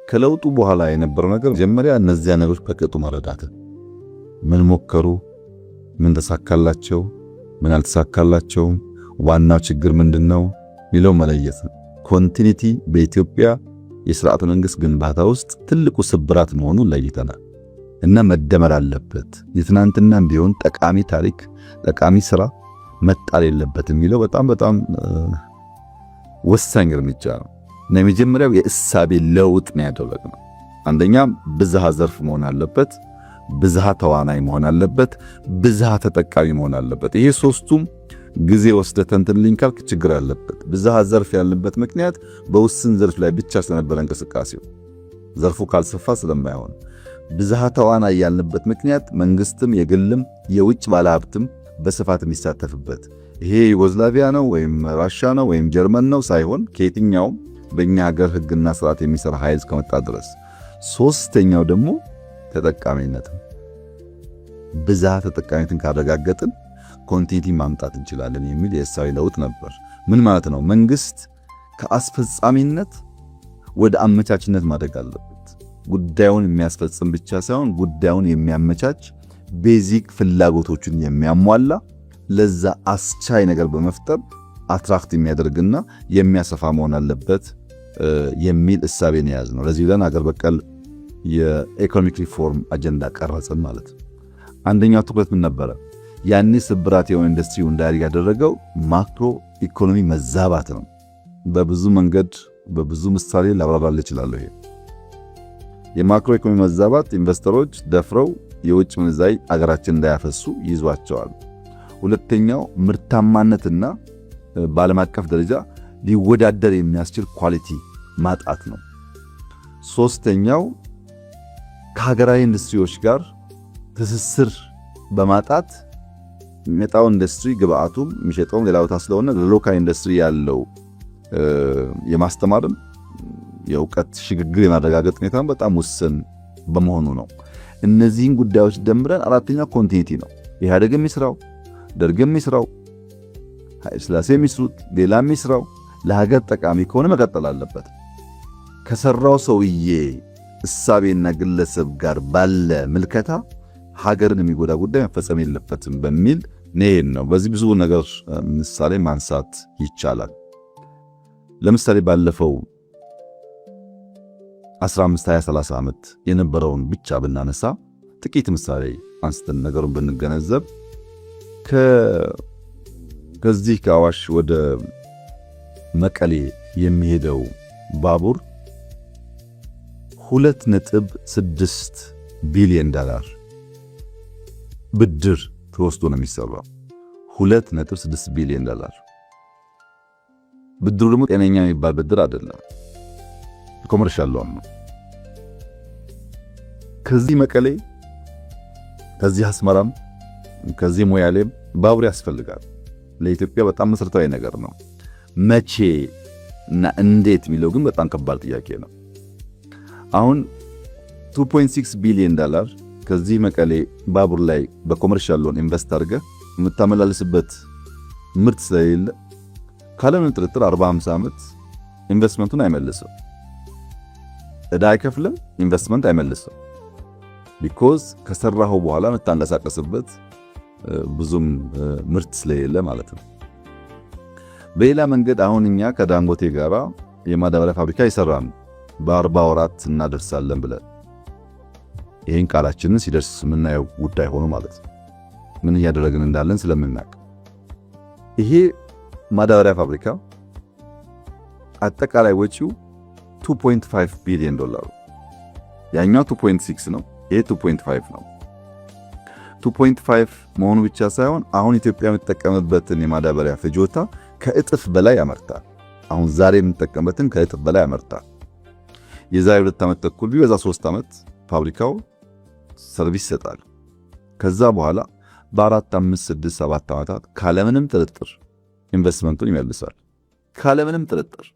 ከለውጡ በኋላ የነበረው ነገር መጀመሪያ እነዚያ ነገሮች በቅጡ መረዳት፣ ምን ሞከሩ፣ ምን ተሳካላቸው፣ ምን አልተሳካላቸው፣ ዋናው ችግር ምንድነው ሚለው መለየት። ኮንቲኒቲ በኢትዮጵያ የሥርዓተ መንግስት ግንባታ ውስጥ ትልቁ ስብራት መሆኑን ለይተናል እና መደመር አለበት። የትናንትናም ቢሆን ጠቃሚ ታሪክ፣ ጠቃሚ ስራ መጣል የለበትም የሚለው በጣም ወሳኝ እርምጃ ነው እና የመጀመሪያው የእሳቤ ለውጥ ነው ያደረግነው። አንደኛ ብዝሃ ዘርፍ መሆን አለበት፣ ብዝሃ ተዋናይ መሆን አለበት፣ ብዝሃ ተጠቃሚ መሆን አለበት። ይሄ ሶስቱም ጊዜ ወስደ ተንትንልኝ ካልክ ችግር አለበት። ብዝሃ ዘርፍ ያለበት ምክንያት በውስን ዘርፍ ላይ ብቻ ስለነበረ እንቅስቃሴው ዘርፉ ካልሰፋ ስለማይሆን፣ ብዝሃ ተዋናይ ያልንበት ምክንያት መንግስትም የግልም የውጭ ባለሀብትም በስፋት የሚሳተፍበት ይሄ ዩጎዝላቪያ ነው ወይም ራሻ ነው ወይም ጀርመን ነው ሳይሆን ከየትኛውም በእኛ ሀገር ህግና ስርዓት የሚሰራ ኃይል ከመጣ ድረስ። ሶስተኛው ደግሞ ተጠቃሚነት፣ ብዝሃ ተጠቃሚነትን ካረጋገጥን ኮንቲኒቲ ማምጣት እንችላለን የሚል የእሳቤ ለውጥ ነበር። ምን ማለት ነው? መንግስት ከአስፈጻሚነት ወደ አመቻችነት ማደግ አለበት። ጉዳዩን የሚያስፈጽም ብቻ ሳይሆን ጉዳዩን የሚያመቻች ቤዚክ ፍላጎቶችን የሚያሟላ ለዛ አስቻይ ነገር በመፍጠር አትራክት የሚያደርግና የሚያሰፋ መሆን አለበት የሚል እሳቤን የያዝ ነው። ለዚህ ብለን አገር በቀል የኢኮኖሚክ ሪፎርም አጀንዳ ቀረጽን ማለት ነው። አንደኛው ትኩረት ምን ነበረ? ያኔ ስብራት የሆነ ኢንዱስትሪው እንዳያድግ ያደረገው ማክሮ ኢኮኖሚ መዛባት ነው። በብዙ መንገድ በብዙ ምሳሌ ላብራራል እችላለሁ። ይሄ የማክሮ ኢኮኖሚ መዛባት ኢንቨስተሮች ደፍረው የውጭ ምንዛሪ አገራችን እንዳያፈሱ ይዟቸዋል። ሁለተኛው ምርታማነትና በዓለም አቀፍ ደረጃ ሊወዳደር የሚያስችል ኳሊቲ ማጣት ነው። ሶስተኛው ከሀገራዊ ኢንዱስትሪዎች ጋር ትስስር በማጣት የሚመጣው ኢንዱስትሪ ግብአቱም የሚሸጠውም ሌላ ቦታ ስለሆነ ለሎካል ኢንዱስትሪ ያለው የማስተማርም የእውቀት ሽግግር የማረጋገጥ ሁኔታ በጣም ውስን በመሆኑ ነው። እነዚህን ጉዳዮች ደምረን አራተኛው ኮንቲኒቲ ነው። ኢህአዴግም ይስራው፣ ደርግም ይስራው፣ ኃይለ ሥላሴም ይስሩት፣ ሌላም ይስራው ለሀገር ጠቃሚ ከሆነ መቀጠል አለበት። ከሰራው ሰውዬ እሳቤና ግለሰብ ጋር ባለ ምልከታ ሀገርን የሚጎዳ ጉዳይ መፈጸም የለበትም በሚል ነው። በዚህ ብዙ ነገር ምሳሌ ማንሳት ይቻላል። ለምሳሌ ባለፈው 15 20 30 ዓመት የነበረውን ብቻ ብናነሳ ጥቂት ምሳሌ አንስተን ነገሩን ብንገነዘብ ከዚህ ከአዋሽ ወደ መቀሌ የሚሄደው ባቡር $2.6 ቢሊዮን ብድር ተወስዶ ነው የሚሰራው። $2.6 ቢሊዮን ብድሩ ደግሞ ጤነኛ የሚባል ብድር አይደለም፣ ኮመርሻል ሎን ነው። ከዚህ መቀሌ ከዚህ አስመራም ከዚህ ሞያሌም ባቡር ያስፈልጋል። ለኢትዮጵያ በጣም መሰረታዊ ነገር ነው። መቼ እና እንዴት የሚለው ግን በጣም ከባድ ጥያቄ ነው። አሁን $2.6 ቢሊዮን ከዚህ መቀሌ ባቡር ላይ በኮመርሻል ሎን ኢንቨስት አድርገህ የምታመላልስበት ምርት ስለሌለ ካለምን ጥርጥር 40-50 ዓመት ኢንቨስትመንቱን አይመልስም። ዕዳ አይከፍልም፣ ኢንቨስትመንት አይመልስም። ቢኮዝ ከሰራው በኋላ የምታንቀሳቀስበት ብዙም ምርት ስለሌለ ማለት ነው። በሌላ መንገድ አሁን እኛ ከዳንጎቴ ጋራ የማዳበሪያ ፋብሪካ ይሰራን በ40 ወራት እናደርሳለን ብለን ይሄን ቃላችንን ሲደርስ የምናየው ጉዳይ ሆኖ ማለት ነው። ምን እያደረግን እንዳለን ስለምናውቅ ይሄ ማዳበሪያ ፋብሪካ አጠቃላይ ወጪው $2.5 ቢሊዮን፣ ያኛው 2.6 ነው፣ ይሄ 2.5 ነው። 2.5 መሆኑ ብቻ ሳይሆን አሁን ኢትዮጵያ የምትጠቀምበትን የማዳበሪያ ፍጆታ ከእጥፍ በላይ ያመርታል። አሁን ዛሬ የምንጠቀምበትን ከእጥፍ በላይ ያመርታል። የዛሬ 2 ዓመት ተኩል ቢበዛ 3 ዓመት ፋብሪካው ሰርቪስ ይሰጣል። ከዛ በኋላ በ4 5 6 7 ዓመታት ካለምንም ጥርጥር ኢንቨስትመንቱን ይመልሳል። ካለምንም ጥርጥር